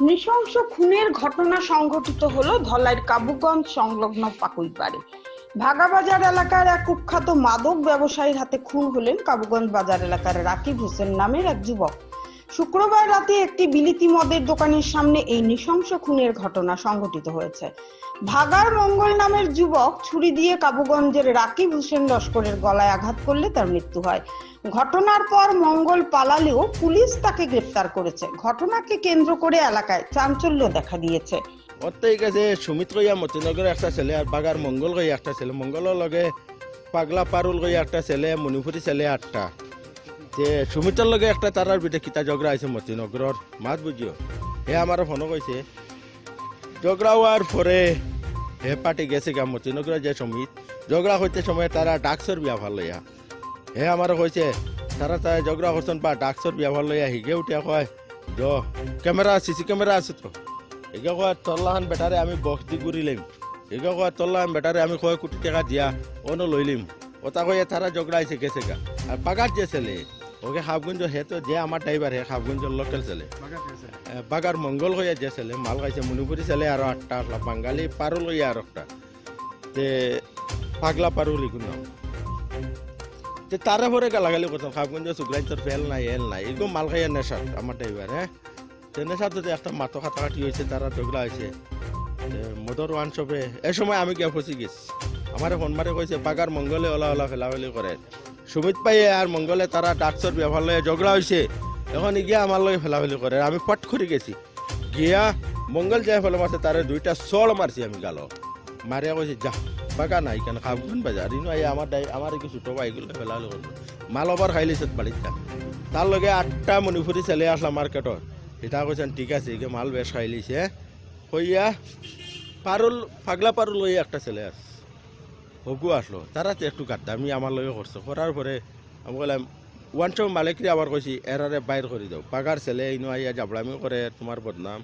নৃশংস খুনের ঘটনা সংঘটিত হলো ধলাইয়ের কাবুগঞ্জ সংলগ্ন পাকুইপাড়ে। ভাগাবাজার এলাকার এক কুখ্যাত মাদক ব্যবসায়ীর হাতে খুন হলেন কাবুগঞ্জ বাজার এলাকার রাকিব হোসেন নামের এক যুবক। শুক্রবার রাতে একটি বিলিতি মদের দোকানের সামনে এই নৃশংস খুনের ঘটনা সংঘটিত হয়েছে। ভাগার মঙ্গল নামের যুবক ছুরি দিয়ে কাবুগঞ্জের রাকিব হোসেন লস্করের গলায় আঘাত করলে তার মৃত্যু হয়। ঘটনার পর মঙ্গল পালালেও পুলিশ তাকে গ্রেফতার করেছে। ঘটনাকে কেন্দ্র করে এলাকায় চাঞ্চল্য দেখা দিয়েছে। ওতেই গেছে সুমিত কইয়া মতিনগর একটা ছেলে আর বাগার মঙ্গল কইয়া একটা ছেলে, মঙ্গলের লগে পাগলা পারুল কইয়া একটা ছেলে, মণিপুরি ছেলে 8টা। যে সুমিতর লগে একটা তারার বিটে কিতা ঝগড়া আছে মতিনগরের মাত বুঝিও। হে আমার ফোনও কইছে ঝগড়া হওয়ার পরে হে পার্টি গেছে গা মতিনগরের যে সমিত ঝগড়া হইতে সময় তারা ডাকসর বিয়া ভাল লইয়া হে আমার কইছে তারা ঝগড়া করছেন বা ডাকসর বিয়া ভাল লইয়া হিগে উঠিয়া কয় ক্যামেরা সিসি ক্যামেরা আছে তো এগে কয় তল্লাহান বেটারে আমি বক্স দি ঘুরিলাম, এগে কয় তল্লাহান বেটারে আমি 1 কোটি টাকা দিয়া অন্য লইলিম। ওটা কয়ে তারা ঝগড়া আছে গেছে গা। আর বাগার যে ছেলে ওকে হাফগঞ্জ হে তো যে আমার ড্রাইভার হে হাফগঞ্জের লোকাল ছেলে, বাগার মঙ্গল হইয়া যে ছেলে মাল খাইছে, মণিপুরি ছেলে আরো 8টা, বাঙালি পারুল হইয়া আর একটা তে পাগলা পারুল এগুলো নাম। যে তারে পরে গালাগালি করতাম হাফগঞ্জ সুগ্রাই তোর ফেল নাই এল নাই এগুলো মাল খাইয়া নেশা আমার ড্রাইভার। হ্যাঁ নেশা তো একটা মাথা কাটাকাটি হয়েছে, তারা ঝগড়া হয়েছে মদর ওয়ান শপে। এ সময় আমি গিয়া ফসি গেছি। আমার ফোন মারে কইছে বাগার মঙ্গলে ওলা ওলা ফেলাফেলি করে সুমিত পাইয়ে আর মঙ্গলে তারা ডাকসর ব্যবহার লয়ে ঝগড়া হয়েছে। এখন গিয়া আমার লগে ফেলাফেলি করে আমি পট করে গেছি গিয়া মঙ্গল যাই ফেলে মারছে তারে 2টা সল মারছি আমি গালো মারিয়া কইছে যা বাগা নাই কেন খাবগুন বাজার ইনো আই আমার কিছু ছোট ভাইগুলো ফেলাফেলি করলো মাল ওভার খাইলিছে বাড়িটা। তার লগে 8টা মণিপুরি ছেলে আসলাম মার্কেটত। এটা কইছেন ঠিক আছে এগে মাল বেশ খাইলিছে হইয়া পারুল পাগলা পারুল ওই একটা ছেলে আস হগু আসলো তারা তো একটু গাদ্দামি আমার লগে করছে। করার পরে আমি বললাম ওয়ান শপ মালিকরে আবার কইছি এরারে বাইর করে দাও, বাগার ছেলে ইনো আইয়া জাবড়ামি করে তোমার বদনাম।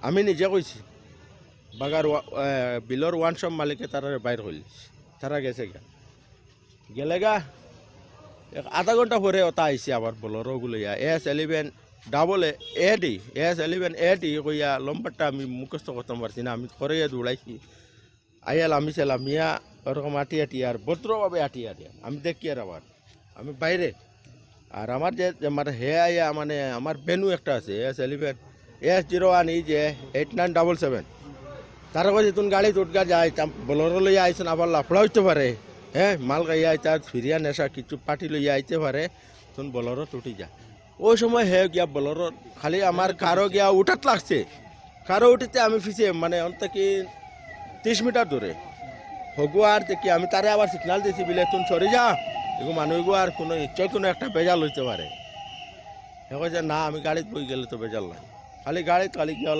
আমি নিজে কইছি বাগার বিলর ওয়ান শপ মালিকে তারারে বাইর করলিস। তারা গেছে গেলে গা আধা ঘন্টা পরে ওটা আইসি আবার বলর ওগুলোইয়া S11 ডাবল S11 AD কইয়া লম্বারটা আমি মুখস্থ করতাম পারছি না, আমি করে দৌড়াইছি। আইয়াল আমি ছিলাম মিয়া ওরকম আটি আর ভদ্রভাবে আটি আমি দেখি আর আবার আমি বাইরে আর আমার যে মানে হে আইয়া মানে আমার বেনু একটা আছে S11 S01 এই যে 8977 তারা কইছে তুমি গাড়ি উঠগা যায় বলর লইয়া আইসেন আবার লাফড়া হইতে পারে। হ্যাঁ মাল গাইয়া আইতে ফিরিয়া নেশা কিছু পাটি লইয়া আইতে পারে তুমি বলর টুটি যা। ওই সময় হে গিয়া বলর খালি আমার কারো গিয়া উঠাত লাগছে, কারো উঠিতে আমি ফিসে মানে অন্তকি 30 মিটার দূরে হগু আর দেখি আমি তারে আবার সিগনাল দিয়েছি বিলে তুমি সরে যা এগো মানুষগো আর কোনো নিশ্চয় কোনো একটা বেজাল হইতে পারে। হে কইছে না আমি গাড়িতে বই গেলে তো বেজাল নাই, খালি গাড়িতে খালি গিয়া